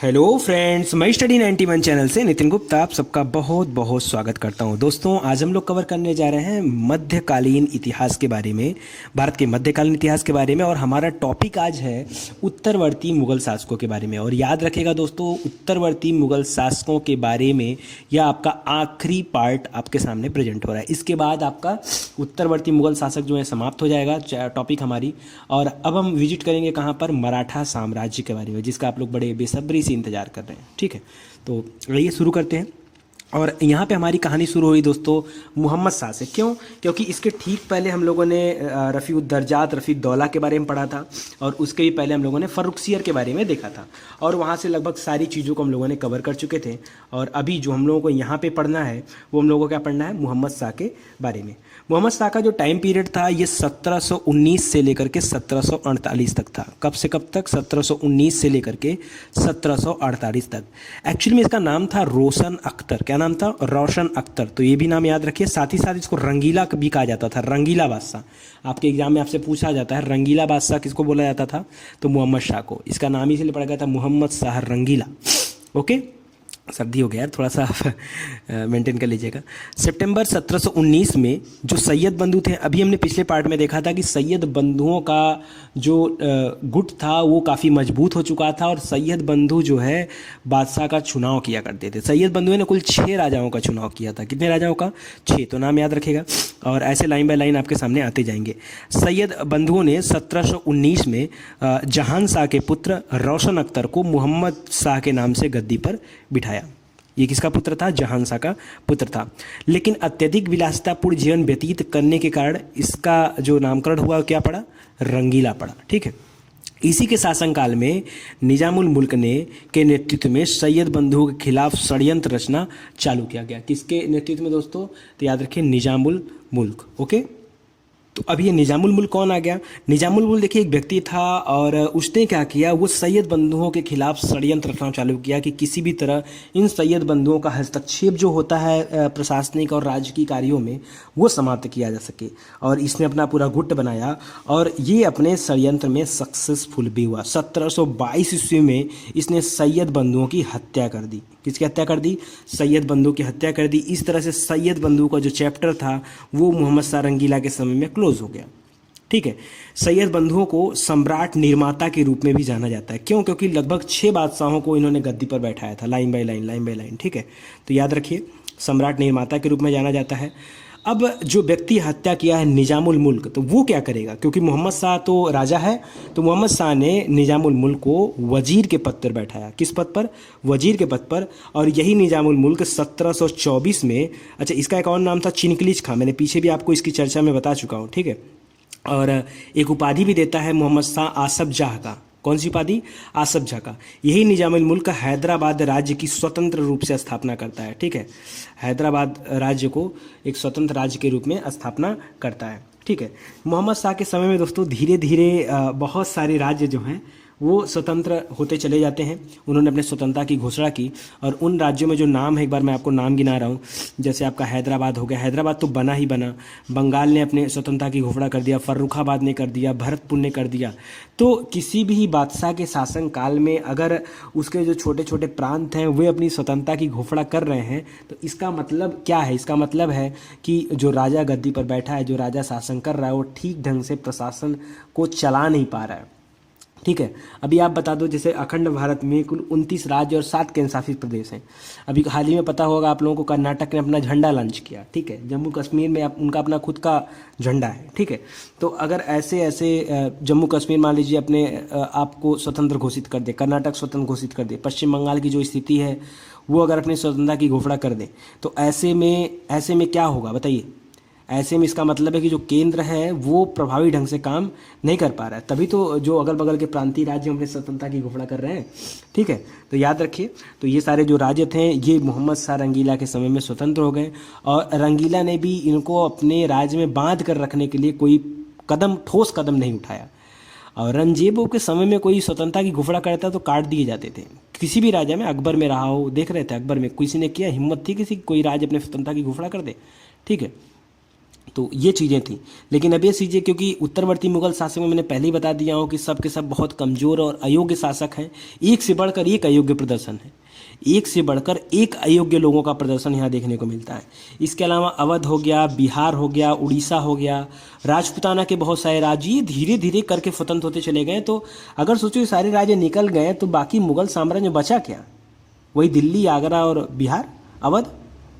Hello friends, मैं study 91 channel से नितिन गुप्ता आप सबका बहुत बहुत स्वागत करता हूं। दोस्तों, आज हम लोग कवर करने जा रहे हैं मध्यकालीन इतिहास के बारे में, भारत के मध्यकालीन इतिहास के बारे में। और हमारा टॉपिक आज है उत्तरवर्ती मुगल शासकों के बारे में। और याद रखिएगा दोस्तों, उत्तरवर्ती मुगल शासकों के बारे में यह आपका आखिरी पार्ट आपके सामने प्रेजेंट हो रहा है। इसके बाद आपका उत्तरवर्ती मुगल शासक जो है समाप्त हो जाएगा टॉपिक हमारी। और अब हम विजिट करेंगे कहाँ पर, मराठा साम्राज्य के बारे में, जिसका आप लोग बड़े बेसब्री से इंतजार कर रहे हैं। ठीक है, तो आइए शुरू करते हैं। और यहाँ पे हमारी कहानी शुरू हुई दोस्तों मोहम्मद शाह से। क्यों? क्योंकि इसके ठीक पहले हम लोगों ने रफ़ीउद्दर्जात रफ़ीउद्दौला के बारे में पढ़ा था, और उसके भी पहले हम लोगों ने फर्रुखसियर के बारे में देखा था। और वहाँ से लगभग सारी चीज़ों को हम लोगों ने कवर कर चुके थे। और अभी जो हम लोगों को यहाँ पे पढ़ना है वो हम लोगों को क्या पढ़ना है, मोहम्मद शाह के बारे में। मोहम्मद शाह का जो टाइम पीरियड था ये 1719 से लेकर के 1748 तक था। कब से कब तक? 1719 से लेकर के 1748 तक। एक्चुअली में इसका नाम था रोशन अख्तर। क्या नाम था? रोशन अख्तर। तो ये भी नाम याद रखिए। साथ ही साथ इसको रंगीला भी कहा जाता था, रंगीला बादशाह। आपके एग्जाम में आपसे पूछा जाता है रंगीला बादशाह किसको बोला जाता था, तो मोहम्मद शाह को। इसका नाम ही इसलिए पड़ा गया था मोहम्मद शाह रंगीला। ओके, सर्दी हो गया यार, थोड़ा सा मेंटेन कर लीजिएगा। सितंबर 1719 में जो सैयद बंधु थे, अभी हमने पिछले पार्ट में देखा था कि सैयद बंधुओं का जो गुट था वो काफ़ी मजबूत हो चुका था। और सैयद बंधु जो है बादशाह का चुनाव किया करते थे। सैयद बंधुओं ने कुल 6 राजाओं का चुनाव किया था। कितने राजाओं का? 6। तो नाम याद रखेगा और ऐसे लाइन बाय लाइन आपके सामने आते जाएंगे। सैयद बंधुओं ने 1719 में जहान शाह के पुत्र रोशन अख्तर को मोहम्मद शाह के नाम से गद्दी पर बिठाया। ये किसका पुत्र था? जहान शाह का पुत्र था। लेकिन अत्यधिक विलासितापूर्ण जीवन व्यतीत करने के कारण इसका जो नामकरण हुआ क्या पड़ा? रंगीला पड़ा। ठीक है, इसी के शासनकाल में निजामुल मुल्क ने के नेतृत्व में सैयद बंधुओं के खिलाफ षड्यंत्र रचना चालू किया गया। किसके नेतृत्व में दोस्तों? तो याद रखिए, निजामुल मुल्क। ओके, तो अब ये निजामुल मुल्क कौन आ गया? निजामुल मुल्क देखिए एक व्यक्ति था, और उसने क्या किया, वो सैयद बंधुओं के खिलाफ षड्यंत्र रचना चालू किया कि किसी भी तरह इन सैयद बंधुओं का हस्तक्षेप जो होता है प्रशासनिक और राजकीय कार्यों में, वो समाप्त किया जा सके। और इसने अपना पूरा गुट बनाया, और ये अपने षड्यंत्र में सक्सेसफुल भी हुआ। 1722 ईस्वी में इसने सैयद बंधुओं की हत्या कर दी। किसकी हत्या कर दी? सैयद बंधु की हत्या कर दी। इस तरह से सैयद बंधु का जो चैप्टर था वो मोहम्मद शाह रंगीला के समय में क्लोज हो गया। ठीक है, सैयद बंधुओं को सम्राट निर्माता के रूप में भी जाना जाता है। क्यों? क्योंकि लगभग 6 बादशाहों को इन्होंने गद्दी पर बैठाया था, line by line, line by line. ठीक है, तो याद रखिए सम्राट निर्माता के रूप में जाना जाता है। अब जो व्यक्ति हत्या किया है निजामुल मुल्क, तो वो क्या करेगा? क्योंकि मोहम्मद शाह तो राजा है, तो मोहम्मद शाह ने निजामुल मुल्क को वजीर के पद पर बैठाया। किस पद पर? वजीर के पद पर। और यही निजामुल मुल्क 1724 में, अच्छा इसका एक और नाम था चिनकलिज खां, मैंने पीछे भी आपको इसकी चर्चा में बता चुका हूँ। ठीक है, और एक उपाधि भी देता है मोहम्मद शाह आसफ जाह का। कौन सी उपाधि? आसफ जाह का। यही निजामुल मुल्क हैदराबाद राज्य की स्वतंत्र रूप से स्थापना करता है। ठीक है, हैदराबाद राज्य को एक स्वतंत्र राज्य के रूप में स्थापना करता है। ठीक है, मोहम्मद शाह के समय में दोस्तों धीरे धीरे बहुत सारे राज्य जो हैं वो स्वतंत्र होते चले जाते हैं। उन्होंने अपने स्वतंत्रता की घोषणा की, और उन राज्यों में जो नाम है, एक बार मैं आपको नाम गिना रहा हूँ। जैसे आपका हैदराबाद हो गया, हैदराबाद तो बना ही बना। बंगाल ने अपने स्वतंत्रता की घोषणा कर दिया, फर्रुखाबाद ने कर दिया, भरतपुर ने कर दिया। तो किसी भी बादशाह के शासन काल में अगर उसके जो छोटे छोटे प्रांत हैं वे अपनी स्वतंत्रता की घोषणा कर रहे हैं, तो इसका मतलब क्या है? इसका मतलब है कि जो राजा गद्दी पर बैठा है, जो राजा शासन कर रहा है, वो ठीक ढंग से प्रशासन को चला नहीं पा रहा है। ठीक है, अभी आप बता दो, जैसे अखंड भारत में कुल 29 राज्य और 7 केंद्र शासित प्रदेश हैं। अभी हाल ही में पता होगा आप लोगों को, कर्नाटक ने अपना झंडा लॉन्च किया। ठीक है, जम्मू कश्मीर में उनका अपना खुद का झंडा है। ठीक है, तो अगर ऐसे ऐसे जम्मू कश्मीर मान लीजिए अपने आपको स्वतंत्र घोषित कर दे, कर्नाटक स्वतंत्र घोषित कर दे, पश्चिम बंगाल की जो स्थिति है वो अगर अपनी स्वतंत्रता की घोषणा कर दे, तो ऐसे में क्या होगा बताइए? ऐसे में इसका मतलब है कि जो केंद्र है वो प्रभावी ढंग से काम नहीं कर पा रहा है। तभी तो जो अगल बगल के प्रांतीय राज्य अपने स्वतंत्रता की घोषणा कर रहे हैं। ठीक है, तो याद रखिए, तो ये सारे जो राज्य थे ये मोहम्मद शाह रंगीला के समय में स्वतंत्र हो गए, और रंगीला ने भी इनको अपने राज्य में बांध कर रखने के लिए कोई ठोस कदम नहीं उठाया। और औरंगजेब के समय में कोई स्वतंत्रता की घोषणा करता तो काट दिए जाते थे। किसी भी राजा में, अकबर में रहा हो, देख रहे थे अकबर में किसी ने किया, हिम्मत थी किसी कोई राज्य अपने स्वतंत्रता की घोषणा कर दे? ठीक है, तो ये चीज़ें थी। लेकिन अब ये चीज़ें, क्योंकि उत्तरवर्ती मुगल शासक में मैंने पहले ही बता दिया हूँ कि सब के सब बहुत कमज़ोर और अयोग्य शासक हैं। एक से बढ़कर एक अयोग्य प्रदर्शन है, एक से बढ़कर एक अयोग्य लोगों का प्रदर्शन यहाँ देखने को मिलता है। इसके अलावा अवध हो गया, बिहार हो गया, उड़ीसा हो गया, राजपूताना के बहुत सारे राज्य ये धीरे धीरे करके स्वतंत्र होते चले गए। तो अगर सोचो ये सारे राज्य निकल गए तो बाकी मुगल साम्राज्य में बचा क्या? वही दिल्ली, आगरा और बिहार, अवध।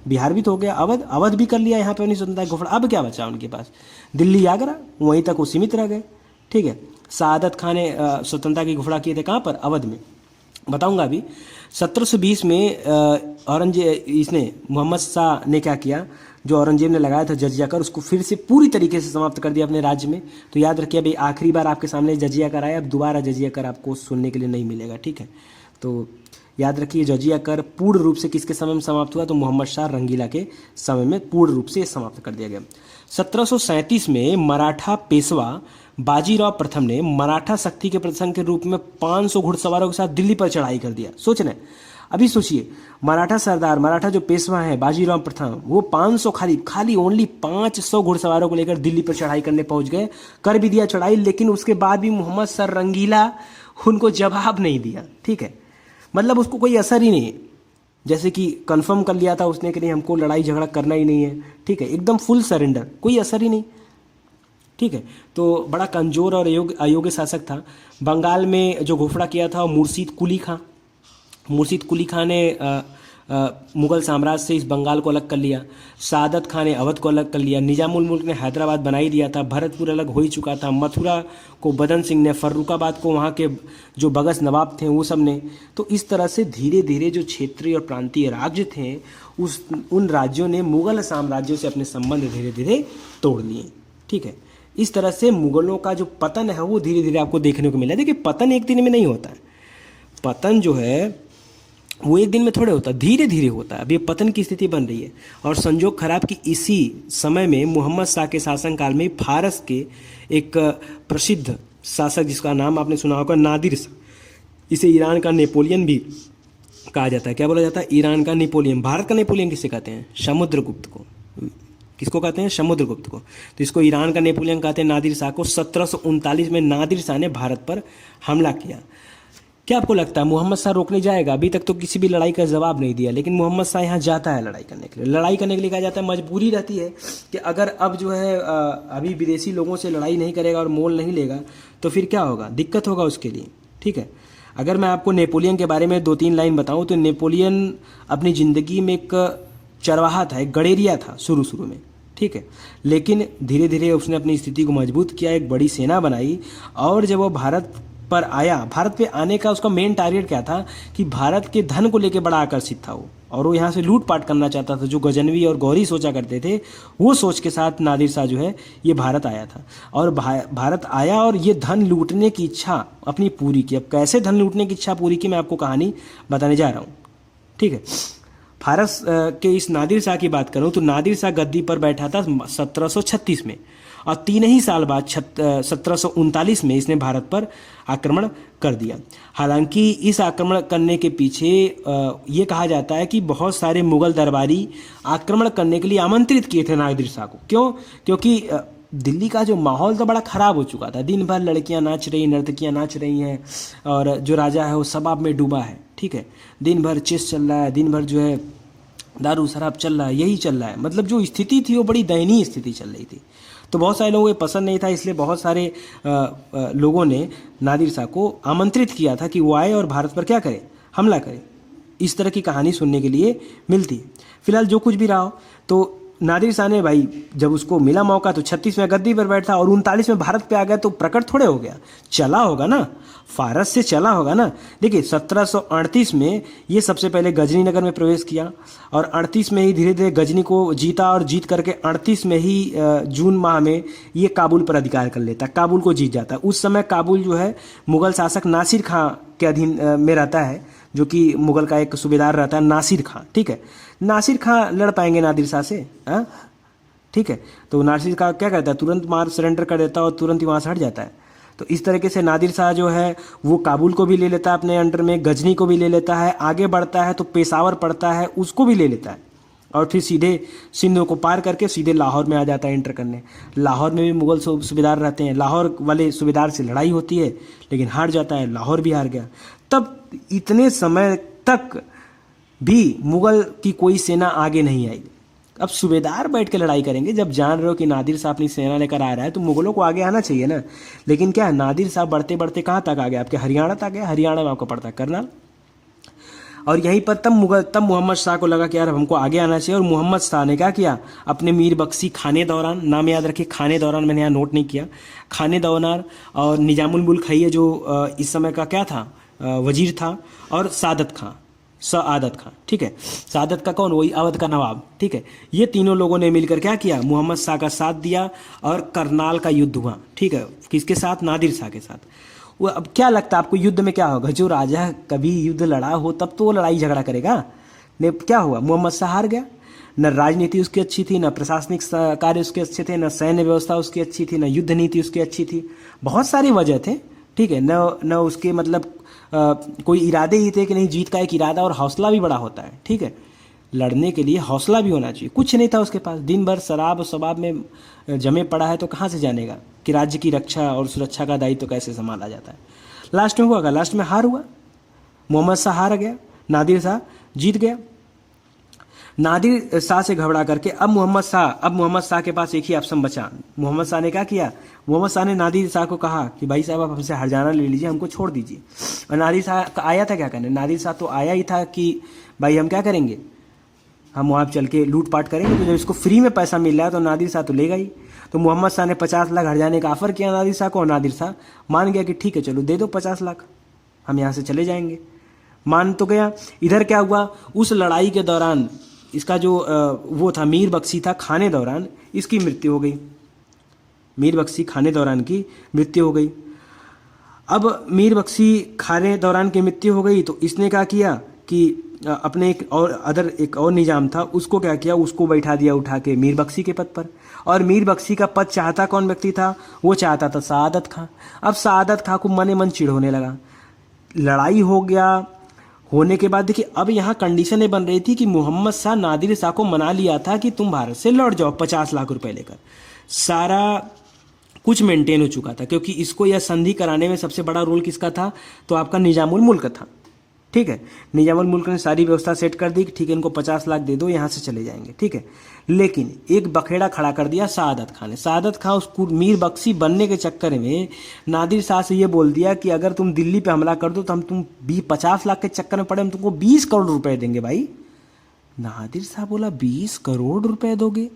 बिहार भी तो हो गया, अवध, अवध भी कर लिया यहाँ पे अपनी स्वतंत्रता घोषणा। अब क्या बचा उनके पास? दिल्ली, आगरा, वहीं तक वो सीमित रह गए। ठीक है, सादत खान ने स्वतंत्रता की घोषणा किए थे कहाँ पर? अवध में। बताऊंगा अभी। 1720 में औरंगजेब, इसने मोहम्मद शाह ने क्या किया, जो औरंगजेब ने लगाया था जजिया कर, उसको फिर से पूरी तरीके से समाप्त कर दिया अपने राज्य में। तो याद रखिए अभी आखिरी बार आपके सामने जजिया कर आया, अब दोबारा जजिया कर आपको सुनने के लिए नहीं मिलेगा। ठीक है, तो याद रखिए जजिया कर पूर्ण रूप से किसके समय में समाप्त हुआ? तो मोहम्मद शाह रंगीला के समय में पूर्ण रूप से समाप्त कर दिया गया। 1737 में मराठा पेशवा बाजीराव प्रथम ने मराठा शक्ति के प्रदर्शन के रूप में 500 घुड़सवारों के साथ दिल्ली पर चढ़ाई कर दिया। सोच रहे हैं, अभी सोचिए, मराठा सरदार, मराठा जो पेशवा हैं बाजीराव प्रथम, वो 500 खाली ओनली 500 घुड़सवारों को लेकर दिल्ली पर चढ़ाई करने पहुंच गए। कर भी दिया चढ़ाई, लेकिन उसके बाद भी मोहम्मद शाह रंगीला उनको जवाब नहीं दिया। ठीक है, मतलब उसको कोई असर ही नहीं है, जैसे कि कंफर्म कर लिया था उसने कि नहीं हमको लड़ाई झगड़ा करना ही नहीं है। ठीक है, एकदम फुल सरेंडर, कोई असर ही नहीं। ठीक है, तो बड़ा कमजोर और अयोग्य शासक था। बंगाल में जो घोषणा किया था वो मुर्शीद कुली खां। मुर्शीद कुली खां ने मुगल साम्राज्य से इस बंगाल को अलग कर लिया। सादत खान ने अवध को अलग कर लिया। निजामुल मुल्क ने हैदराबाद बना ही दिया था। भरतपुर अलग हो ही चुका था। मथुरा को बदन सिंह ने, फर्रुखाबाद को वहाँ के जो बगस नवाब थे वो सब ने। तो इस तरह से धीरे धीरे जो क्षेत्रीय और प्रांतीय राज्य थे उन राज्यों ने मुगल साम्राज्यों से अपने संबंध धीरे धीरे तोड़ लिए। ठीक है, इस तरह से मुगलों का जो पतन है वो धीरे धीरे आपको देखने को मिला। देखिए पतन एक दिन में नहीं होता है, पतन जो है वो एक दिन में थोड़े होता, धीरे धीरे होता है। अब ये पतन की स्थिति बन रही है और संजोग खराब कि इसी समय में मोहम्मद शाह के शासनकाल में फारस के एक प्रसिद्ध शासक जिसका नाम आपने सुना होगा, नादिर शाह, इसे ईरान का नेपोलियन भी कहा जाता है। क्या बोला जाता है? ईरान का नेपोलियन। भारत का नेपोलियन किसे कहते हैं? समुद्रगुप्त को। किसको कहते हैं? समुद्रगुप्त को। तो इसको ईरान का नेपोलियन कहते हैं, नादिर शाह को। 1739 में नादिर शाह ने भारत पर हमला किया। क्या आपको लगता है मोहम्मद शाह रोकने जाएगा? अभी तक तो किसी भी लड़ाई का जवाब नहीं दिया, लेकिन मोहम्मद शाह यहाँ जाता है लड़ाई करने के लिए। लड़ाई करने के लिए कहा जाता है, मजबूरी रहती है कि अगर अब जो है अभी विदेशी लोगों से लड़ाई नहीं करेगा और मोल नहीं लेगा तो फिर क्या होगा? दिक्कत होगा उसके लिए। ठीक है, अगर मैं आपको नेपोलियन के बारे में 2-3 लाइन बताऊँ तो नेपोलियन अपनी ज़िंदगी में एक चरवाहा था, एक गडेरिया था शुरू में। ठीक है, लेकिन धीरे धीरे उसने अपनी स्थिति को मजबूत किया, एक बड़ी सेना बनाई और जब वो भारत पर आया, भारत पे आने का उसका मेन टारगेट क्या था कि भारत के धन को लेकर बड़ा आकर्षित था वो, और वो यहाँ से लूटपाट करना चाहता था। जो गजनवी और गौरी सोचा करते थे वो सोच के साथ नादिर शाह जो है ये भारत आया था और भारत आया और ये धन लूटने की इच्छा अपनी पूरी की। अब कैसे धन लूटने की इच्छा पूरी की मैं आपको कहानी बताने जा रहा हूँ। ठीक है, फारस के इस नादिर शाह की बात करूं तो नादिर शाह गद्दी पर बैठा था 1736 में और 3 ही साल बाद 1739 में इसने भारत पर आक्रमण कर दिया। हालांकि इस आक्रमण करने के पीछे ये कहा जाता है कि बहुत सारे मुगल दरबारी आक्रमण करने के लिए आमंत्रित किए थे नादिर शाह को। क्यों? क्योंकि दिल्ली का जो माहौल तो बड़ा ख़राब हो चुका था। दिन भर लड़कियां नाच रही, नर्तकियां नाच रही हैं और जो राजा है वो शबाब में डूबा है। ठीक है, दिन भर चेस चल रहा है, दिन भर जो है दारू शराब चल रहा है, यही चल रहा है। मतलब जो स्थिति थी वो बड़ी दयनीय स्थिति चल रही थी। तो बहुत सारे लोगों को पसंद नहीं था, इसलिए बहुत सारे लोगों ने नादिर शाह को आमंत्रित किया था कि वो आए और भारत पर क्या करे? हमला करे। इस तरह की कहानी सुनने के लिए मिलती है। फिलहाल जो कुछ भी रहा हो, तो नादिर शाह ने भाई जब उसको मिला मौका तो 36 में गद्दी पर बैठा और 39 में भारत पे आ गया, तो प्रकट थोड़े हो गया, चला होगा ना, फारस से चला होगा ना। देखिए 1738 में ये सबसे पहले गजनी नगर में प्रवेश किया और 38 में ही धीरे धीरे गजनी को जीता और जीत करके 38 में ही जून माह में ये काबुल पर अधिकार कर लेता, काबुल को जीत जाता। उस समय काबुल जो है मुगल शासक नासिर खां के अधीन में रहता है, जो कि मुगल का एक सूबेदार रहता है नासिर खां। ठीक है, नासिर खां लड़ पाएंगे नादिर शाह से? ठीक है, तो नासिर खां क्या करता है? तुरंत मार सरेंडर कर देता है और तुरंत ही वहाँ से हट जाता है। तो इस तरीके से नादिर शाह जो है वो काबुल को भी ले लेता है अपने अंडर में, गजनी को भी ले लेता है, आगे बढ़ता है तो पेशावर पड़ता है उसको भी ले लेता है। और फिर सीधे सिंध को पार करके सीधे लाहौर में आ जाता है एंटर करने। लाहौर में भी मुगल सूबेदार रहते हैं, लाहौर वाले सूबेदार से लड़ाई होती है लेकिन हार जाता है, लाहौर भी हार गया। तब इतने समय तक भी मुगल की कोई सेना आगे नहीं आई। अब सूबेदार बैठ के लड़ाई करेंगे, जब जान रहे हो कि नादिर शाह अपनी सेना लेकर आ रहा है तो मुगलों को आगे आना चाहिए ना। लेकिन क्या है, नादिर शाह बढ़ते बढ़ते कहाँ तक आ गया, आपके हरियाणा तक गया। हरियाणा में आपको पड़ता है करनाल। और यहीं पर तब मोहम्मद शाह को लगा कि यार हमको आगे आना चाहिए, और मोहम्मद शाह ने क्या किया, अपने मीर बख्शी खाने दौरान, नाम याद रखिए खाने दौरान, मैंने यहाँ नोट नहीं किया, खाने दौरान, और निजामुल मुल्क है जो इस समय का क्या था, वजीर था, और सादत खां, ठीक है। सादत का कौन, वही अवध का नवाब, ठीक है। ये तीनों लोगों ने मिलकर क्या किया, मोहम्मद शाह का साथ दिया और करनाल का युद्ध हुआ, ठीक है। किसके साथ, नादिर शाह के साथ। वो अब क्या लगता है आपको, युद्ध में क्या होगा, जो राजा कभी युद्ध लड़ा हो तब तो वो लड़ाई झगड़ा करेगा। ने क्या हुआ, मोहम्मद शाह हार गया। न राजनीति उसकी अच्छी थी, न प्रशासनिक कार्य उसके अच्छे थे, न सैन्य व्यवस्था उसकी अच्छी थी, न युद्ध नीति उसकी अच्छी थी। बहुत सारी वजह थे, ठीक है। न उसके मतलब कोई इरादे ही थे कि नहीं, जीत का एक इरादा और हौसला भी बड़ा होता है, ठीक है। लड़ने के लिए हौसला भी होना चाहिए, कुछ नहीं था उसके पास। दिन भर शराब और शबाब में जमे पड़ा है तो कहाँ से जानेगा कि राज्य की रक्षा और सुरक्षा का दायित्व तो कैसे संभाला जाता है। लास्ट में हुआ, लास्ट में हार हुआ, मोहम्मद शाह हार गया, नादिर शाह जीत गया। नादिर शाह से घबरा करके अब मोहम्मद शाह के पास एक ही ऑप्शन बचा। मोहम्मद शाह ने क्या किया, मोहम्मद शाह ने नादिर शाह को कहा कि भाई साहब आप हमसे हरजाना ले लीजिए, हमको छोड़ दीजिए। और नादिर शाह आया था क्या करने, नादिर शाह तो आया ही था कि भाई हम क्या करेंगे, हम वहाँ चल के लूटपाट करेंगे। तो जब इसको फ्री में पैसा मिल रहा है तो नादिर शाह तो लेगा ही। तो मोहम्मद शाह ने 50 लाख हरजाने का ऑफर किया नादिर शाह को, और नादिर शाह मान गया कि ठीक है चलो दे दो 50 लाख, हम यहाँ से चले जाएंगे। मान तो गया। इधर क्या हुआ, उस लड़ाई के दौरान इसका जो वो था मीर बख्शी था, खाने दौरान इसकी मृत्यु हो गई, मीर बख्शी खाने दौरान की मृत्यु हो गई। अब मीर बख्शी खाने दौरान की मृत्यु हो गई तो इसने क्या किया कि अपने एक और निजाम था उसको क्या किया, उसको बैठा दिया उठा के मीर बख्शी के पद पर। और मीर बख्शी का पद चाहता कौन व्यक्ति था, वो चाहता था सादत खां। अब सादत खां को मने मन चिढ़ होने लगा, लड़ाई हो गया। होने के बाद देखिए अब यहाँ कंडीशन ये बन रही थी कि मोहम्मद शाह नादिर शाह को मना लिया था कि तुम भारत से लौट जाओ 50 लाख रुपए लेकर। सारा कुछ मेंटेन हो चुका था, क्योंकि इसको यह संधि कराने में सबसे बड़ा रोल किसका था, तो आपका निजामुल मुल्क था, ठीक है। निजामुल मुल्क ने सारी व्यवस्था सेट कर दी कि ठीक है इनको 50 लाख दे दो, यहाँ से चले जाएंगे, ठीक है। लेकिन एक बखेड़ा खड़ा कर दिया सादत खां ने। सादत खां उसको मीर बख्शी बनने के चक्कर में नादिर शाह से ये बोल दिया कि अगर तुम दिल्ली पे हमला कर दो तो हम 50 लाख के चक्कर में पड़े, हम तुमको 20 करोड़ रुपए देंगे भाई। नादिर शाह बोला 20 करोड़ रुपए दोगे,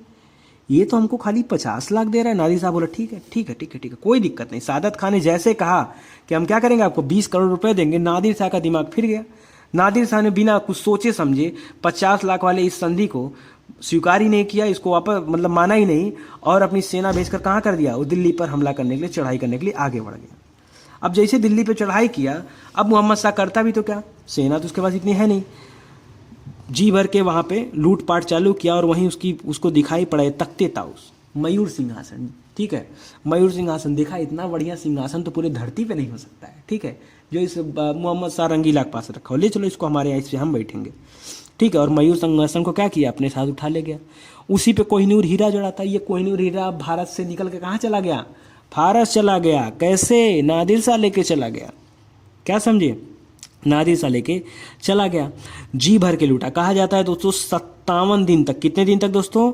ये तो हमको खाली 50 लाख दे रहा है। नादिर साहब बोला ठीक है, कोई दिक्कत नहीं। सादत खान ने जैसे कहा कि हम क्या करेंगे, आपको 20 करोड़ रुपए देंगे, नादिर शाह का दिमाग फिर गया। नादिर शाह ने बिना कुछ सोचे समझे 50 लाख वाले इस संधि को स्वीकार ही नहीं किया, इसको वापस मतलब माना ही नहीं, और अपनी सेना भेजकर कहाँ कर दिया, वो दिल्ली पर हमला करने के लिए, चढ़ाई करने के लिए आगे बढ़ गया। अब जैसे दिल्ली पर चढ़ाई किया, अब मोहम्मद शाह करता भी तो क्या, सेना तो उसके पास इतनी है नहीं, जी भर के वहाँ पे लूटपाट चालू किया। और वहीं उसको दिखाई पड़ा तख्ते ताउस, मयूर सिंहासन, ठीक है। मयूर सिंहासन देखा, इतना बढ़िया सिंहासन तो पूरे धरती पे नहीं हो सकता है, ठीक है, जो इस मोहम्मद शाह रंगीला के पास रखा हो, ले चलो इसको हमारे यहाँ, इस पे हम बैठेंगे, ठीक है। और मयूर सिंहासन को क्या किया, अपने साथ उठा ले गया। उसी पे कोहिनूर हीरा जड़ा था, ये कोहिनूर हीरा भारत से निकल के कहाँ चला गया, फारस चला गया। कैसे, नादिर शाह लेके चला गया, क्या समझे, नादिर शाह लेके चला गया, जी भर के लूटा। कहा जाता है दोस्तों 57 दिन तक, कितने दिन तक दोस्तों,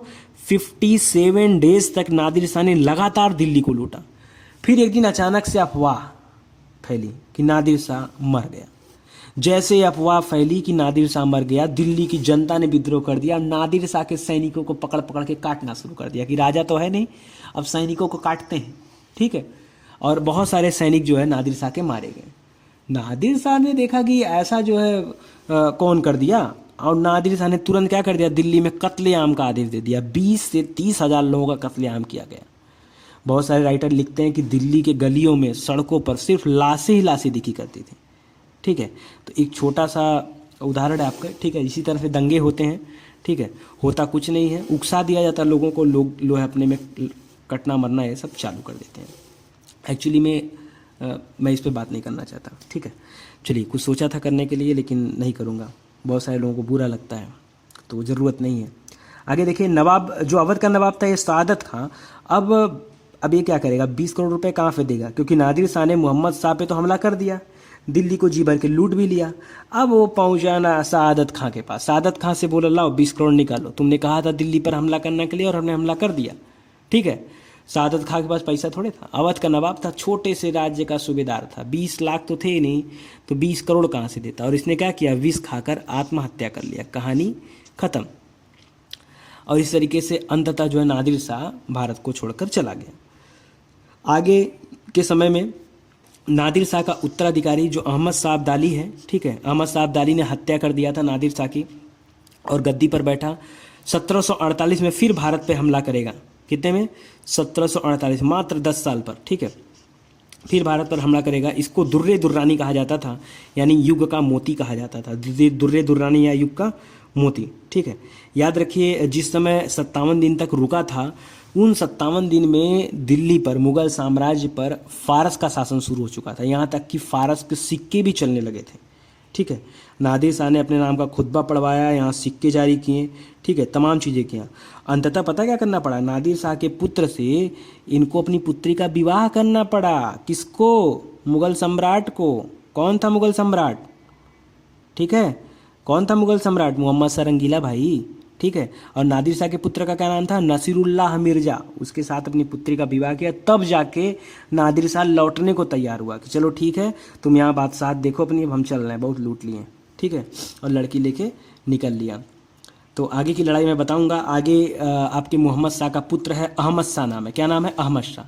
57 डेज तक नादिर शाह ने लगातार दिल्ली को लूटा। फिर एक दिन अचानक से अफवाह फैली कि नादिर शाह मर गया। जैसे अफवाह फैली कि नादिर शाह मर गया, दिल्ली की जनता ने विद्रोह कर दिया। नादिर शाह के सैनिकों को पकड़ पकड़ के काटना शुरू कर दिया कि राजा तो है नहीं, अब सैनिकों को काटते हैं, ठीक है। और बहुत सारे सैनिक जो है नादिर शाह के मारे गए। नादिर शाह ने देखा कि ऐसा जो है कौन कर दिया, और नादिर शाह ने तुरंत क्या कर दिया, दिल्ली में कत्लेआम का आदेश दे दिया। 20 से 30 हजार लोगों का कत्लेआम किया गया। बहुत सारे राइटर लिखते हैं कि दिल्ली के गलियों में, सड़कों पर सिर्फ लाशें ही लाशें दिखी करती थी, ठीक है। तो एक छोटा सा उदाहरण है आपका, ठीक है। इसी तरह से दंगे होते हैं, ठीक है, होता कुछ नहीं है, उकसा दिया जाता है लोगों को, लोग लोहे अपने में कटना मरना ये सब चालू कर देते हैं। एक्चुअली में मैं इस पे बात नहीं करना चाहता, ठीक है। चलिए, कुछ सोचा था करने के लिए लेकिन नहीं करूँगा, बहुत सारे लोगों को बुरा लगता है, तो ज़रूरत नहीं है। आगे देखिए, नवाब जो अवध का नवाब था ये सादत खां, अब ये क्या करेगा, 20 करोड़ रुपए कहाँ से देगा, क्योंकि नादिर शाह ने मोहम्मद शाह पे तो हमला कर दिया, दिल्ली को जी भर के लूट भी लिया। अब वो पहुंचा ना सादत खां के पास, सादत खां से बोला लाओ 20 करोड़ निकालो, तुमने कहा था दिल्ली पर हमला करने के लिए और हमने हमला कर दिया, ठीक है। सादत खां के पास पैसा थोड़े था, अवध का नवाब था, छोटे से राज्य का सूबेदार था, 20 लाख तो थे ही नहीं, तो 20 करोड़ कहाँ से देता। और इसने क्या किया, विष खाकर आत्महत्या कर लिया, कहानी खत्म। और इस तरीके से अंततः जो है नादिर शाह भारत को छोड़कर चला गया। आगे के समय में नादिर शाह का उत्तराधिकारी जो अहमद शाह अब्दाली है, ठीक है, अहमद शाह अब्दाली ने हत्या कर दिया था नादिर शाह की और गद्दी पर बैठा। 1748 में फिर भारत पे हमला करेगा, कितने में, 1748, मात्र 10 साल पर, ठीक है, फिर भारत पर हमला करेगा। इसको दुर्रे दुर्रानी कहा जाता था, यानी युग का मोती कहा जाता था, दुर्रे दुर्रानी या युग का मोती, ठीक है। याद रखिए, जिस समय 57 दिन तक रुका था, उन 57 दिन में दिल्ली पर, मुगल साम्राज्य पर फारस का शासन शुरू हो चुका था, यहाँ तक कि फारस के सिक्के भी चलने लगे थे, ठीक है। नादिर शाह ने अपने नाम का खुतबा पढ़वाया, यहाँ सिक्के जारी किए, ठीक है, तमाम चीज़ें किया। अंततः पता क्या करना पड़ा, नादिर शाह के पुत्र से इनको अपनी पुत्री का विवाह करना पड़ा। किसको, मुगल सम्राट को। कौन था मुगल सम्राट, ठीक है, कौन था मुगल सम्राट, मोहम्मद शाह रंगीला भाई, ठीक है। और नादिर शाह के पुत्र का क्या नाम था, नसीरुल्लाह मिर्जा, उसके साथ अपनी पुत्री का विवाह किया। तब जाके नादिर शाह लौटने को तैयार हुआ कि चलो ठीक है, तुम यहाँ बादशाह देखो अपनी, अब हम चल रहे हैं, बहुत लूट लिए, ठीक है, और लड़की लेके निकल लिया। तो आगे की लड़ाई मैं बताऊंगा। आगे आपके मोहम्मद शाह का पुत्र है, अहमद शाह नाम है, क्या नाम है, अहमद शाह।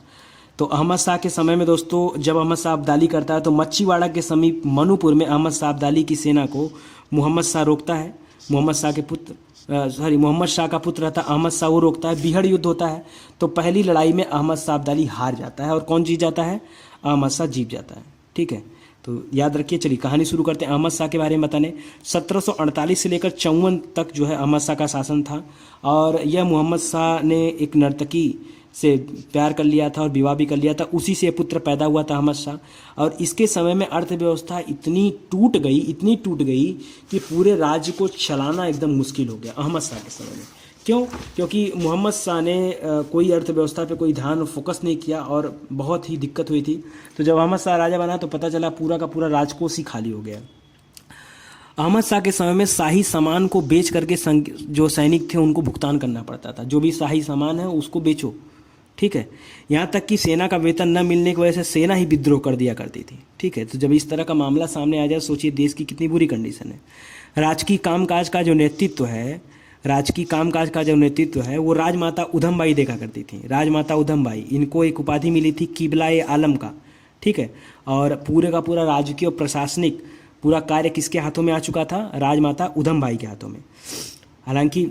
तो अहमद शाह के समय में दोस्तों, जब अहमद शाह अब्दाली करता है तो मच्छीवाड़ा के समीप मनुपुर में अहमद शाह अब्दाली की सेना को मोहम्मद शाह रोकता है। मोहम्मद शाह के पुत्र मोहम्मद शाह का पुत्र था अहमद शाह, वो रोकता है, बीहड़ युद्ध होता है। तो पहली लड़ाई में अहमद शाह अब्दाली हार जाता है और कौन जीत जाता है, अहमद शाह जीत जाता है, ठीक है। तो याद रखिए, चलिए कहानी शुरू करते हैं अहमद शाह के बारे में बताने। 1748 से लेकर 54 तक जो है अहमद शाह का शासन था और यह मोहम्मद शाह ने एक नर्तकी से प्यार कर लिया था और विवाह भी कर लिया था, उसी से पुत्र पैदा हुआ था अहमद शाह। और इसके समय में अर्थव्यवस्था इतनी टूट गई कि पूरे राज्य को चलाना एकदम मुश्किल हो गया अहमद शाह के समय में। क्यों, क्योंकि मोहम्मद शाह ने कोई अर्थव्यवस्था पे कोई ध्यान फोकस नहीं किया और बहुत ही दिक्कत हुई थी। तो जब अहमद शाह राजा बना तो पता चला पूरा का पूरा राजकोष ही खाली हो गया। अहमद शाह के समय में शाही सामान को बेच करके जो सैनिक थे उनको भुगतान करना पड़ता था, जो भी शाही सामान है उसको बेचो, ठीक है। यहाँ तक कि सेना का वेतन न मिलने की वजह से सेना ही विद्रोह कर दिया करती थी, ठीक है। तो जब इस तरह का मामला सामने आ जाए, सोचिए देश की कितनी बुरी कंडीशन है। राजकीय कामकाज का जो नेतृत्व है वो राजमाता उधम बाई देखा करती थी, राजमाता उधम बाई। इनको एक उपाधि मिली थी किबला-ए आलम का, ठीक है। और पूरे का पूरा राजकीय और प्रशासनिक पूरा कार्य किसके हाथों में आ चुका था, राजमाता उधम बाई के हाथों में। हालांकि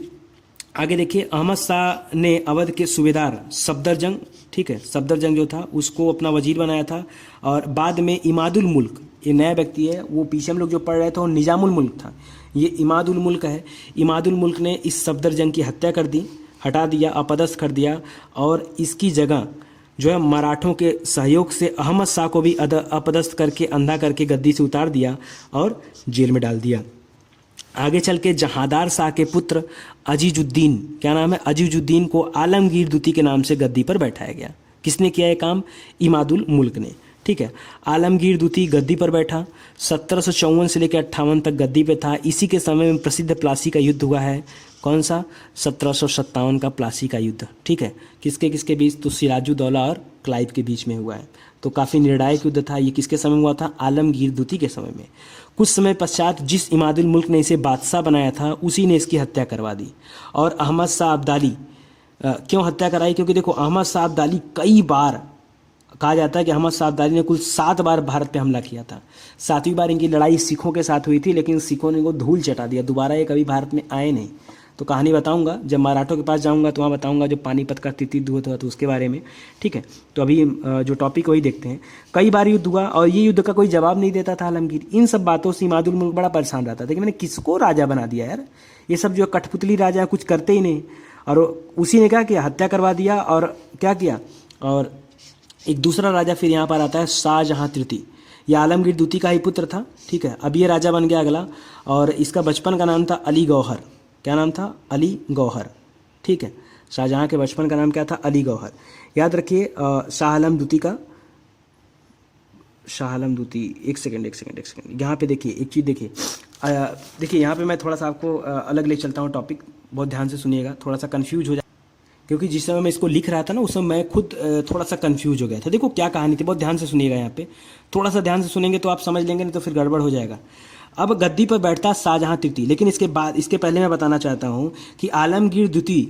आगे देखिए, अहमद शाह ने अवध के सूबेदार सफदरजंग, ठीक है, सफदरजंग जो था उसको अपना वजीर बनाया था। और बाद में इमादुल मुल्क, ये नया व्यक्ति है, वो पीछे हम लोग जो पढ़ रहे थे वो निजामुल मुल्क था, ये इमादुल मुल्क है। इमादुल मुल्क ने इस सफदरजंग की हत्या कर दी, हटा दिया, अपदस्थ कर दिया और इसकी जगह जो है मराठों के सहयोग से अहमद शाह को भी अपदस्थ करके, अंधा करके गद्दी से उतार दिया और जेल में डाल दिया। आगे चल के जहांदार शाह के पुत्र अजीजुद्दीन, क्या नाम है, अजीजुद्दीन को आलमगीर द्वितीय के नाम से गद्दी पर बैठाया गया। किसने किया ये काम, इमादुल मुल्क ने, ठीक है। आलमगीर द्वितीय गद्दी पर बैठा, 1754 से लेकर 58 तक गद्दी पे था। इसी के समय में प्रसिद्ध प्लासी का युद्ध हुआ है, कौन सा, 1757 का प्लासी का युद्ध, ठीक है। किसके किसके बीच, तो सिराजुद्दौला और क्लाइव के बीच में हुआ है। तो काफ़ी निर्णायक युद्ध था। ये किसके समय हुआ था, आलमगीर द्वितीय के समय में। कुछ समय पश्चात जिस इमादुल मुल्क ने इसे बादशाह बनाया था उसी ने इसकी हत्या करवा दी। और अहमद शाह अब्दाली क्यों हत्या कराई, क्योंकि देखो अहमद शाह अब्दाली कई बार, कहा जाता है कि अहमद शाह अब्दाली ने कुल 7 बार भारत पे हमला किया था। 7वीं बार इनकी लड़ाई सिखों के साथ हुई थी, लेकिन सिखों ने इनको धूल चटा दिया, दोबारा ये कभी भारत में आए नहीं। तो कहानी बताऊंगा जब मराठों के पास जाऊंगा तो वहाँ बताऊंगा जो पानीपत का युद्ध हुआ था तो उसके बारे में, ठीक है। तो अभी जो टॉपिक वही देखते हैं। कई बार युद्ध हुआ और ये युद्ध का कोई जवाब नहीं देता था आलमगीर। इन सब बातों से इमादुल मुल्क बड़ा परेशान रहता था कि मैंने किसको राजा बना दिया यार, ये सब जो कठपुतली राजा कुछ करते ही नहीं। और उसी ने क्या किया, हत्या करवा दिया। और क्या किया, और एक दूसरा राजा फिर यहाँ पर आता है, शाहजहाँ तृतीय। यह आलमगीर द्वितीय का ही पुत्र था, ठीक है। अब ये राजा बन गया अगला, और इसका बचपन का नाम था अली गौहर। क्या नाम था, अली गौहर, ठीक है। शाहजहाँ के बचपन का नाम क्या था? अली गौहर। याद रखिए शाह आलम द्वितीय का, शाह आलम द्वितीय, एक सेकंड यहाँ पे देखिए एक चीज़ देखिए, देखिए यहाँ पे मैं थोड़ा सा आपको अलग ले चलता हूँ टॉपिक, बहुत ध्यान से सुनिएगा, थोड़ा सा कंफ्यूज हो जाए, क्योंकि जिस समय मैं इसको लिख रहा था ना उस समय मैं खुद थोड़ा सा कंफ्यूज हो गया था। देखो क्या कहानी थी, बहुत ध्यान से सुनिएगा, यहाँ पे थोड़ा सा ध्यान से सुनेंगे तो आप समझ लेंगे, नहीं तो फिर गड़बड़ हो जाएगा। अब गद्दी पर बैठता शाहजहाँ तृतीय, लेकिन इसके बाद, इसके पहले मैं बताना चाहता हूँ कि आलमगीर द्वितीय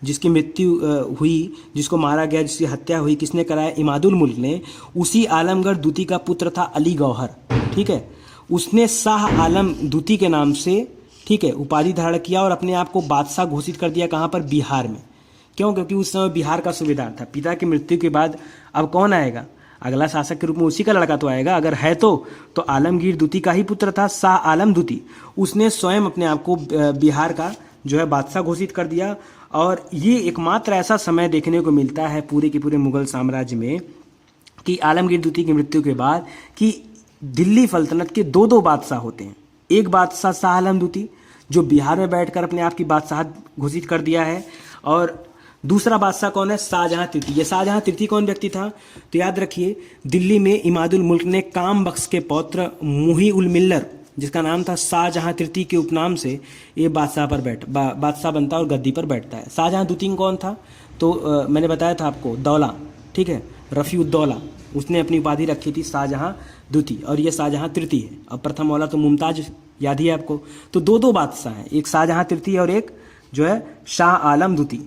जिसकी मृत्यु हुई, जिसको मारा गया, जिसकी हत्या हुई, किसने कराया? इमादुल मुल्क ने। उसी आलमगढ़ द्वितीय का पुत्र था अली गौहर, ठीक है। उसने शाह आलम द्वितीय के नाम से, ठीक है, उपाधि धारण किया और अपने आप को बादशाह घोषित कर दिया। कहाँ पर? बिहार में। क्यों? क्योंकि उस समय बिहार का सूबेदार था। पिता की मृत्यु के बाद अब कौन आएगा? अगला शासक के रूप में उसी का लड़का तो आएगा, अगर है तो आलमगीर द्वितीय का ही पुत्र था शाह आलम द्वितीय। उसने स्वयं अपने आप को बिहार का जो है बादशाह घोषित कर दिया। और ये एकमात्र ऐसा समय देखने को मिलता है पूरे के पूरे मुगल साम्राज्य में कि आलमगीर द्वितीय की मृत्यु के बाद कि दिल्ली सल्तनत के दो दो बादशाह होते हैं। एक बादशाह शाह आलम द्वितीय जो बिहार में बैठकर अपने आप की बादशाहत घोषित कर दिया है, और दूसरा बादशाह कौन है? शाहजहाँ तृतीय। ये शाहजहाँ तृतीय कौन व्यक्ति था? तो याद रखिए, दिल्ली में इमादुल मुल्क ने काम बख्श के पौत्र मुही उल मिल्लर, जिसका नाम था शाहजहाँ तृतीय के उपनाम से, ये बादशाह बनता है और गद्दी पर बैठता है। शाहजहाँ द्वितीय कौन था? तो मैंने बताया था आपको, दौला, ठीक है, रफ़ीउद्दौला, उसने अपनी उपाधि रखी थी शाहजहाँ द्वितीय, और ये शाहजहाँ तृतीय है। अब प्रथम वाला तो मुमताज याद ही है आपको। तो दो दो बादशाह हैं, एक शाहजहाँ तृतीय और एक जो है शाह आलम द्वितीय,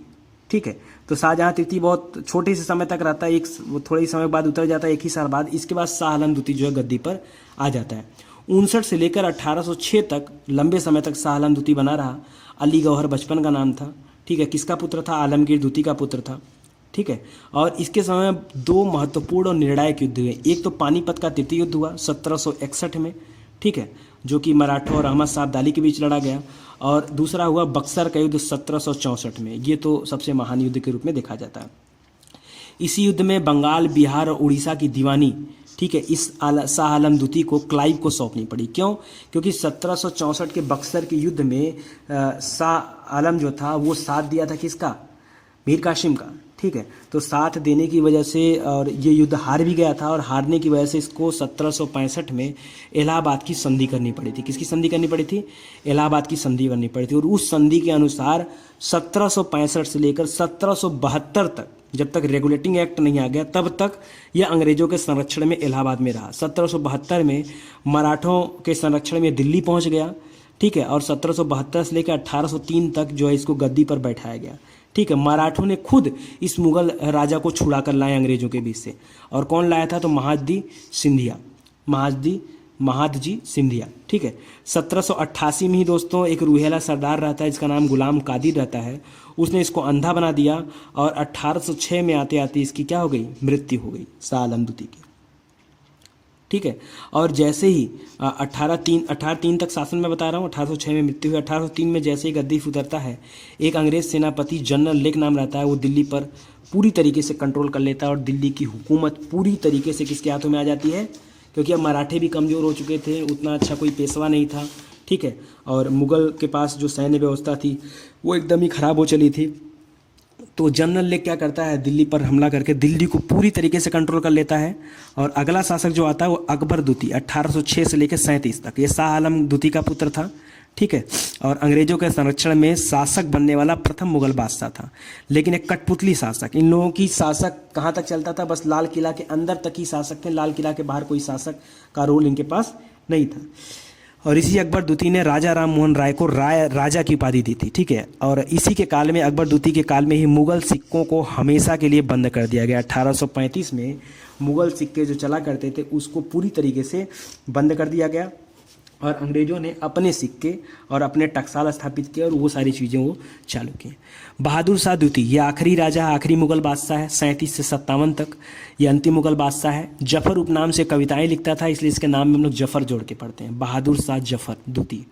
ठीक है। तो शाहजहाँ तृतीय बहुत छोटे से समय तक रहता है, एक थोड़े ही समय बाद उतर जाता है, एक ही साल बाद। इसके बाद शाह आलम द्वितीय जो है गद्दी पर आ जाता है। 59 से लेकर 1806 तक लंबे समय तक शाह आलम द्वितीय बना रहा। अली गौहर बचपन का नाम था, ठीक है। किसका पुत्र था? आलमगीर द्वितीय का पुत्र था, ठीक है। और इसके समय दो महत्वपूर्ण और निर्णायक युद्ध हुए। एक तो पानीपत का तृतीय युद्ध हुआ 1761 में, ठीक है, जो कि मराठों और अहमद शाह अब्दाली के बीच लड़ा गया। और दूसरा हुआ बक्सर का युद्ध 1764 में। ये तो सबसे महान युद्ध के रूप में देखा जाता है। इसी युद्ध में बंगाल, बिहार और उड़ीसा की दीवानी, ठीक है, इस शाह आलम द्वितीय को क्लाइव को सौंपनी पड़ी। क्यों? क्योंकि 1764 के बक्सर के युद्ध में शाह आलम जो था वो साथ दिया था किसका? मीर कासिम का, ठीक है। तो साथ देने की वजह से और ये युद्ध हार भी गया था, और हारने की वजह से इसको 1765 में इलाहाबाद की संधि करनी पड़ी थी। किसकी संधि करनी पड़ी थी? इलाहाबाद की संधि करनी पड़ी थी। और उस संधि के अनुसार 1765 से लेकर 1772 तक, जब तक रेगुलेटिंग एक्ट नहीं आ गया तब तक यह अंग्रेजों के संरक्षण में इलाहाबाद में रहा। 1772 में मराठों के संरक्षण में दिल्ली पहुंच गया, ठीक है। और 1772 से लेकर 1803 तक जो है इसको गद्दी पर बैठाया गया, ठीक है। मराठों ने खुद इस मुगल राजा को छुड़ा कर लाए अंग्रेजों के बीच से। और कौन लाया था? तो महादजी सिंधिया, ठीक है। 1788 में ही दोस्तों एक रूहेला सरदार रहता है जिसका नाम गुलाम कादिर रहता है, उसने इसको अंधा बना दिया। और 1806 में आते आते इसकी क्या हो गई? मृत्यु हो गई शाह आलम द्वितीय की, ठीक है। और जैसे ही 1803 तक शासन में बता रहा हूँ, 1806 में मृत्यु हुई। 1803 में जैसे ही गद्दी उतरता है, एक अंग्रेज सेनापति जनरल लेक नाम रहता है, वो दिल्ली पर पूरी तरीके से कंट्रोल कर लेता है। और दिल्ली की हुकूमत पूरी तरीके से किसके हाथों में आ जाती है? क्योंकि अब मराठे भी कमज़ोर हो चुके थे, उतना अच्छा कोई पेशवा नहीं था, ठीक है। और मुग़ल के पास जो सैन्य व्यवस्था थी वो एकदम ही ख़राब हो चली थी। तो जनरल लेक क्या करता है? दिल्ली पर हमला करके दिल्ली को पूरी तरीके से कंट्रोल कर लेता है। और अगला शासक जो आता है वो अकबर द्वितीय, 1806 से लेकर 37 तक। ये शाह आलम द्वितीय का पुत्र था, ठीक है। और अंग्रेजों के संरक्षण में शासक बनने वाला प्रथम मुगल बादशाह था, लेकिन एक कठपुतली शासक। इन लोगों की शासक कहाँ तक चलता था? बस लाल किला के अंदर तक ही शासक थे, लाल किला के बाहर कोई शासक का रोल इनके पास नहीं था। और इसी अकबर द्वितीय ने राजा राम मोहन राय को राजा की उपाधि दी थी, ठीक है। और इसी के काल में, अकबर द्वितीय के काल में ही मुगल सिक्कों को हमेशा के लिए बंद कर दिया गया। 1835 में मुगल सिक्के जो चला करते थे उसको पूरी तरीके से बंद कर दिया गया। और अंग्रेज़ों ने अपने सिक्के और अपने टकसाल स्थापित किए और वो सारी चीज़ें वो चालू की। बहादुर शाह द्वितीय ये आखिरी राजा, आखिरी मुगल बादशाह है, 37 से 57 तक ये अंतिम मुगल बादशाह है। जफ़र उपनाम से कविताएं लिखता था, इसलिए इसके नाम में हम लोग जफ़र जोड़ के पढ़ते हैं। बहादुर शाह जफ़र द्वितीय,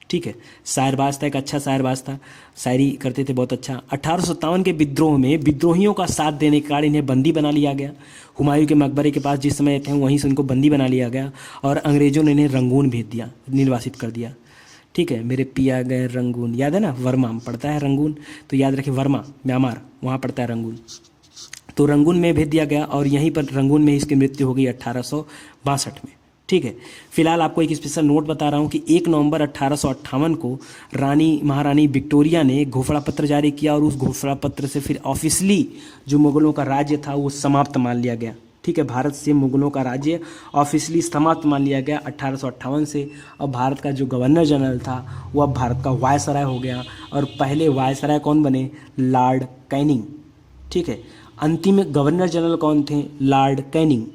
ठीक है। शायरबाज था, एक अच्छा शायरबाज था, शायरी करते थे बहुत अच्छा। 1857 के विद्रोह में विद्रोहियों का साथ देने के कारण इन्हें बंदी बना लिया गया। हुमायूं के मकबरे के पास जिस समय थे वहीं से उनको बंदी बना लिया गया और अंग्रेज़ों ने इन्हें रंगून भेज दिया, निर्वासित कर दिया, ठीक है, मेरे पिया गए रंगून, याद है ना, वर्मा पड़ता है रंगून, तो याद रखिए वर्मा म्यांमार, वहाँ पड़ता है रंगून। तो रंगून में भेज दिया गया और यहीं पर रंगून में इसकी मृत्यु हो गई 1862 में। ठीक है, फिलहाल आपको एक स्पेशल नोट बता रहा हूँ कि 1 नवंबर 1858 को महारानी विक्टोरिया ने घोषणा पत्र जारी किया और उस घोषणा पत्र से फिर ऑफिशियली जो मुगलों का राज्य था वो समाप्त मान लिया गया। ठीक है, भारत से मुगलों का राज्य ऑफिशियली समाप्त मान लिया गया 1858 से। अब भारत का जो गवर्नर जनरल था वो अब भारत का वायसराय हो गया और पहले वायसराय कौन बने? Lord Canning. ठीक है, अंतिम गवर्नर जनरल कौन थे? Lord Canning.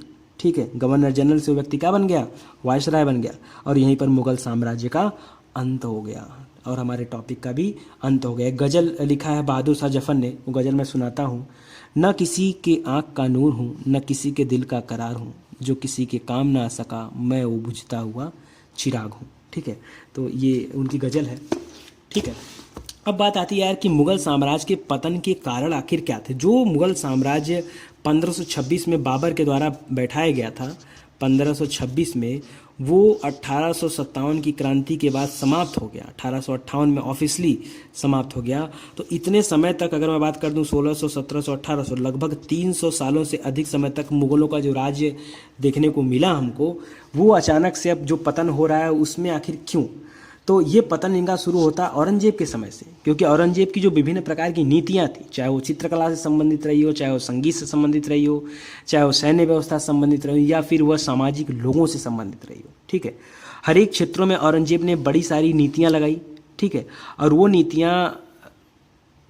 ठीक है, गवर्नर जनरल से वो व्यक्ति क्या बन गया? वायसराय बन गया। और यहीं पर मुगल साम्राज्य का अंत हो गया और हमारे टॉपिक का भी अंत हो गया। गज़ल लिखा है बहादुर शाह जफर ने, वो गज़ल मैं सुनाता हूँ। न किसी के आँख का नूर हूँ, न किसी के दिल का करार हूँ, जो किसी के काम ना आ सका मैं वो बुझता हुआ चिराग हूँ। ठीक है, तो ये उनकी गज़ल है। ठीक है, अब बात आती है यार कि मुगल साम्राज्य के पतन के कारण आखिर क्या थे। जो मुगल साम्राज्य 1526 में बाबर के द्वारा बैठाया गया था, 1526 में, वो 1857 की क्रांति के बाद समाप्त हो गया। 1858 में ऑफिशियली समाप्त हो गया। तो इतने समय तक अगर मैं बात कर दूं 1600, 1700, 1800, लगभग 300 सालों से अधिक समय तक मुगलों का जो राज्य देखने को मिला हमको, वो अचानक से अब जो पतन हो रहा है उसमें आखिर क्यों? तो ये पतन इनका शुरू होता है औरंगजेब के समय से, क्योंकि औरंगजेब की जो विभिन्न प्रकार की नीतियाँ थी, चाहे वो चित्रकला से संबंधित रही हो, चाहे वो संगीत से संबंधित रही हो, चाहे वो सैन्य व्यवस्था से संबंधित रही हो, या फिर वह सामाजिक लोगों से संबंधित रही हो। ठीक है, हर एक क्षेत्रों में औरंगजेब ने बड़ी सारी नीतियाँ लगाई। ठीक है, और वो नीतियाँ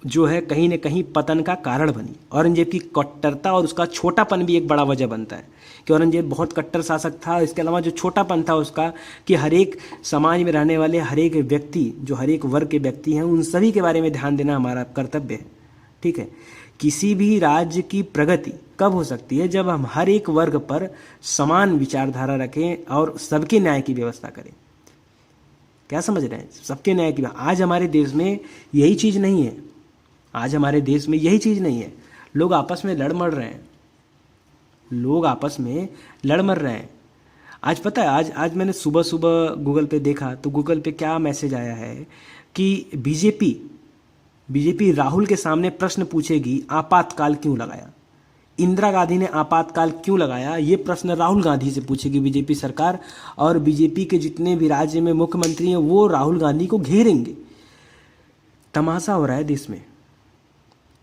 जो है कहीं न कहीं पतन का कारण बनी। औरंगजेब की कट्टरता और उसका छोटापन भी एक बड़ा वजह बनता है कि औरंगजेब बहुत कट्टर शासक था। इसके अलावा जो छोटापन था उसका, कि हर एक समाज में रहने वाले हर एक व्यक्ति, जो हर एक वर्ग के व्यक्ति हैं, उन सभी के बारे में ध्यान देना हमारा कर्तव्य है। ठीक है, किसी भी राज्य की प्रगति कब हो सकती है? जब हम हर एक वर्ग पर समान विचारधारा रखें और सबके न्याय की व्यवस्था करें। क्या समझ रहे हैं? सबके न्याय की। आज हमारे देश में यही चीज़ नहीं है। आज हमारे देश में यही चीज़ नहीं है। लोग आपस में लड़ मर रहे हैं। लोग आपस में लड़ मर रहे हैं। आज पता है, आज मैंने सुबह सुबह गूगल पे देखा तो गूगल पे क्या मैसेज आया है कि बीजेपी राहुल के सामने प्रश्न पूछेगी आपातकाल क्यों लगाया। इंदिरा गांधी ने आपातकाल क्यों लगाया, ये प्रश्न राहुल गांधी से पूछेगी बीजेपी सरकार, और बीजेपी के जितने भी राज्य में मुख्यमंत्री हैं वो राहुल गांधी को घेरेंगे। तमाशा हो रहा है देश में,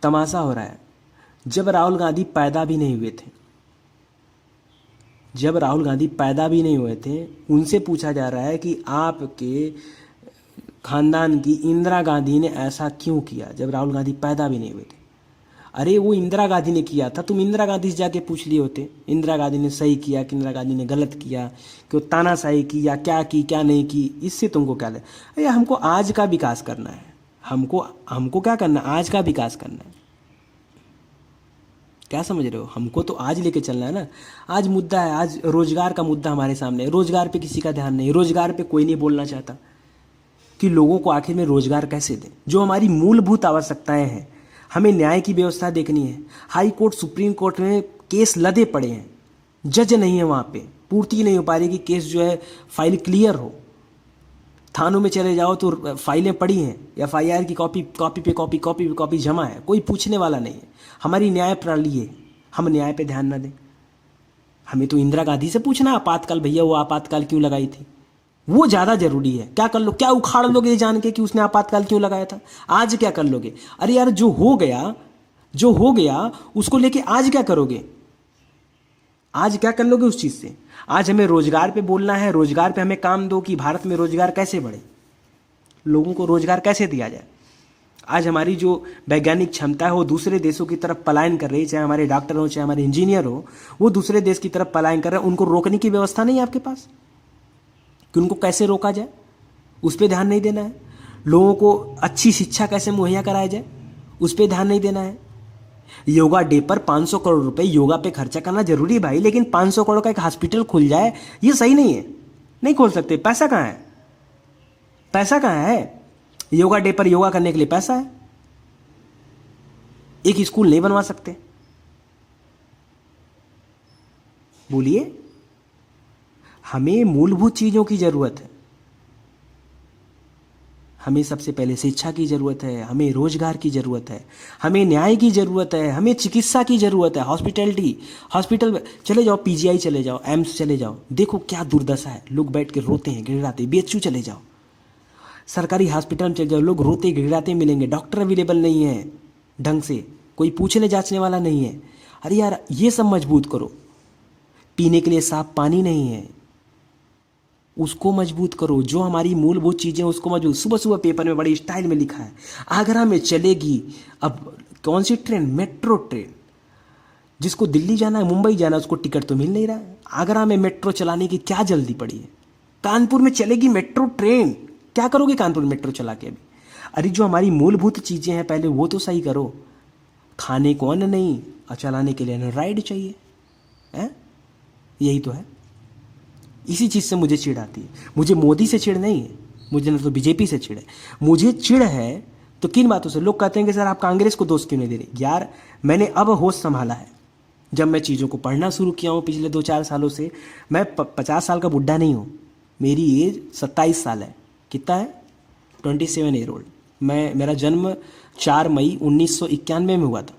तमाशा हो रहा है। जब राहुल गांधी पैदा भी नहीं हुए थे, जब राहुल गांधी पैदा भी नहीं हुए थे, उनसे पूछा जा रहा है कि आपके खानदान की इंदिरा गांधी ने ऐसा क्यों किया, जब राहुल गांधी पैदा भी नहीं हुए थे। अरे वो इंदिरा गांधी ने किया था, तुम इंदिरा गांधी से जाके पूछ लिए होते, इंदिरा गांधी ने सही किया कि इंदिरा गांधी ने गलत किया, कि वो तानाशाही की या क्या की क्या नहीं की, इससे तुमको क्या ले। अरे हमको आज का विकास करना है, हमको क्या करना है? आज का विकास करना है। क्या समझ रहे हो? हमको तो आज लेके चलना है ना। आज मुद्दा है, आज रोजगार का मुद्दा हमारे सामने है। रोजगार पे किसी का ध्यान नहीं, रोजगार पे कोई नहीं बोलना चाहता कि लोगों को आखिर में रोजगार कैसे दें। जो हमारी मूलभूत आवश्यकताएं हैं, हमें न्याय की व्यवस्था देखनी है। हाई कोर्ट, सुप्रीम कोर्ट में केस लदे पड़े हैं, जज नहीं है वहाँ पे, पूर्ति नहीं हो पा रही कि केस जो है फाइल क्लियर हो। थानों में चले जाओ तो फाइलें पड़ी हैं, FIR की कॉपी जमा है, कोई पूछने वाला नहीं है। हमारी न्याय प्रणाली है, हम न्याय पे ध्यान न दें। हमें तो इंदिरा गांधी से पूछना आपातकाल, भैया वो आपातकाल क्यों लगाई थी, वो ज़्यादा जरूरी है। क्या कर लो, क्या उखाड़ लोगे ये जान के कि उसने आपातकाल क्यों लगाया था? आज क्या कर लोगे? अरे यार जो हो गया उसको लेके आज क्या करोगे? आज क्या कर लोगे उस चीज़ से? आज हमें रोजगार पे बोलना है, रोजगार पे हमें काम दो कि भारत में रोजगार कैसे बढ़े, लोगों को रोजगार कैसे दिया जाए। आज हमारी जो वैज्ञानिक क्षमता है वो दूसरे देशों की तरफ पलायन कर रही है, चाहे हमारे डॉक्टर हो चाहे हमारे इंजीनियर हो, वो दूसरे देश की तरफ पलायन कर रहे हैं। उनको रोकने की व्यवस्था नहीं है आपके पास कि उनको कैसे रोका जाए, उस पर ध्यान नहीं देना है। लोगों को अच्छी शिक्षा कैसे मुहैया कराया जाए, उस पर ध्यान नहीं देना है। योगा डे पर 500 करोड़ रुपए योगा पे खर्चा करना जरूरी है भाई, लेकिन 500 करोड़ का एक हॉस्पिटल खुल जाए ये सही नहीं है। नहीं खोल सकते, पैसा कहाँ है? पैसा कहाँ है? योगा डे पर योगा करने के लिए पैसा है, एक स्कूल नहीं बनवा सकते। बोलिए, हमें मूलभूत चीजों की जरूरत है। हमें सबसे पहले शिक्षा की ज़रूरत है, हमें रोजगार की ज़रूरत है, हमें न्याय की ज़रूरत है, हमें चिकित्सा की ज़रूरत है, हॉस्पिटैलिटी, हॉस्पिटल चले जाओ, पीजीआई चले जाओ, एम्स चले जाओ, देखो क्या दुर्दशा है, लोग बैठ के रोते हैं गिड़गिड़ाते। बीएचयू चले जाओ, सरकारी हॉस्पिटल में चले जाओ, लोग रोते गिड़गिड़ाते मिलेंगे, डॉक्टर अवेलेबल नहीं है ढंग से, कोई पूछने जांचने वाला नहीं है। अरे यार ये सब मजबूत करो। पीने के लिए साफ पानी नहीं है, उसको मजबूत करो। जो हमारी मूलभूत चीज़ें उसको मजबूत। सुबह सुबह पेपर में बड़ी स्टाइल में लिखा है आगरा में चलेगी अब कौन सी ट्रेन, मेट्रो ट्रेन। जिसको दिल्ली जाना है, मुंबई जाना है, उसको टिकट तो मिल नहीं रहा है। आगरा में मेट्रो चलाने की क्या जल्दी पड़ी है? कानपुर में चलेगी मेट्रो ट्रेन, क्या करोगे कानपुर में मेट्रो चला के अभी? अरे जो हमारी मूलभूत चीज़ें हैं पहले वो तो सही करो। खाने को अन्न नहीं और चलाने के लिए न राइड चाहिए है? यही तो है। इसी चीज़ से मुझे चिढ़ आती है। मुझे मोदी से चिढ़ नहीं है, मुझे न तो बीजेपी से चिढ़ है। मुझे चिढ़ है तो किन बातों से? लोग कहते हैं कि सर आप कांग्रेस को दोष क्यों नहीं दे रहे? यार मैंने अब होश संभाला है, जब मैं चीज़ों को पढ़ना शुरू किया हूँ पिछले 2-4 सालों से। मैं 50 साल का बुढ़ा नहीं हूँ, मेरी एज 27 साल है। कितना है? 27 ईयर ओल्ड। मेरा जन्म 4 मई 1991 में हुआ था।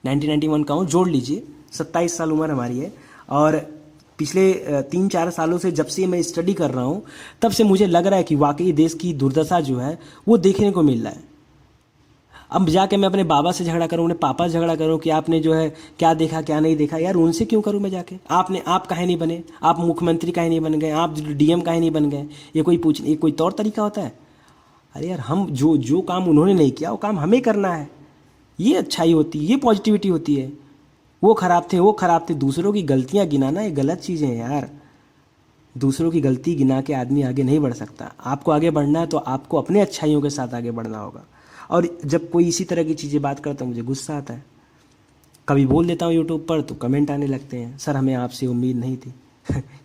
1991 का हूँ, जोड़ लीजिए, 27 साल उम्र हमारी है। और पिछले 3-4 सालों से जब से मैं स्टडी कर रहा हूँ तब से मुझे लग रहा है कि वाकई देश की दुर्दशा जो है वो देखने को मिल रहा है। अब जाके मैं अपने बाबा से झगड़ा करूँ, अपने पापा से झगड़ा करूँ कि आपने जो है क्या देखा क्या नहीं देखा। यार उनसे क्यों करूँ मैं जाके? आप काहे नहीं बने? आप मुख्यमंत्री काहे नहीं बन गए? आप डीएम काहे नहीं बन गए? ये कोई तौर तरीका होता है? अरे यार हम जो काम उन्होंने नहीं किया वो काम हमें करना है। ये अच्छाई होती है, ये पॉजिटिविटी होती है। वो खराब थे, दूसरों की गलतियाँ गिनाना ये गलत चीज़ें हैं यार। दूसरों की गलती गिना के आदमी आगे नहीं बढ़ सकता। आपको आगे बढ़ना है तो आपको अपने अच्छाइयों के साथ आगे बढ़ना होगा। और जब कोई इसी तरह की चीज़ें बात करता है मुझे गुस्सा आता है। कभी बोल देता हूँ यूट्यूब पर तो कमेंट आने लगते हैं, सर हमें आपसे उम्मीद नहीं थी।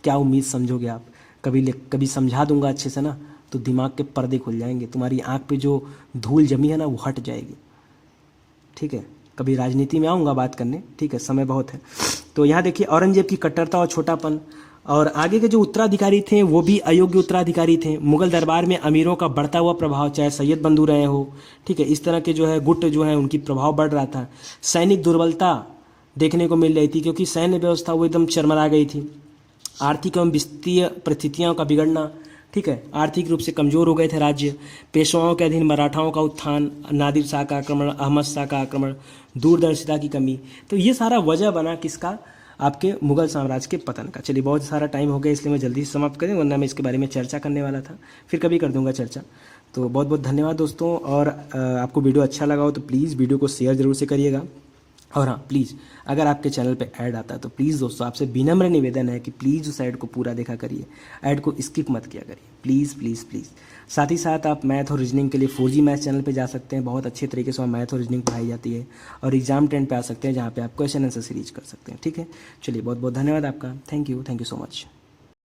क्या उम्मीद समझोगे आप? कभी समझा दूंगा अच्छे से ना तो दिमाग के पर्दे खुल जाएंगे, तुम्हारी आँख पे जो धूल जमी है ना वो हट जाएगी। ठीक है, कभी राजनीति में आऊँगा बात करने, ठीक है, समय बहुत है। तो यहाँ देखिए औरंगजेब की कट्टरता और छोटापन, और आगे के जो उत्तराधिकारी थे वो भी अयोग्य उत्तराधिकारी थे। मुगल दरबार में अमीरों का बढ़ता हुआ प्रभाव, चाहे सैयद बंधु रहे हो, ठीक है, इस तरह के जो है गुट जो है उनकी प्रभाव बढ़ रहा था। सैनिक दुर्बलता देखने को मिल रही थी क्योंकि सैन्य व्यवस्था वो एकदम चरमरा गई थी। आर्थिक एवं वित्तीय परिस्थितियों का बिगड़ना, ठीक है, आर्थिक रूप से कमज़ोर हो गए थे राज्य। पेशवाओं के अधीन मराठाओं का उत्थान, नादिर शाह का आक्रमण, अहमद शाह का आक्रमण, दूरदर्शिता की कमी, तो ये सारा वजह बना किसका? आपके मुगल साम्राज्य के पतन का। चलिए बहुत सारा टाइम हो गया इसलिए मैं जल्दी से समाप्त करें, वरना मैं इसके बारे में चर्चा करने वाला था, फिर कभी कर दूंगा चर्चा। तो बहुत बहुत धन्यवाद दोस्तों। और आपको वीडियो अच्छा लगा हो तो प्लीज़ वीडियो को शेयर ज़रूर से करिएगा। और हाँ प्लीज़, अगर आपके चैनल पे ऐड आता है तो प्लीज़ दोस्तों आपसे विनम्र निवेदन है कि प्लीज़ उस ऐड को पूरा देखा करिए, ऐड को स्किप मत किया करिए, प्लीज़ प्लीज़ प्लीज़। साथ ही साथ आप मैथ और रीजनिंग के लिए 4G मैथ चैनल पे जा सकते हैं, बहुत अच्छे तरीके से वहाँ मैथ और रीजनिंग पढ़ाई जाती है। और एग्जाम ट्रेंड पे आ सकते हैं जहाँ पे आप क्वेश्चन आंसर सीरीज कर सकते हैं। ठीक है, चलिए बहुत बहुत धन्यवाद आपका, थैंक यू सो मच।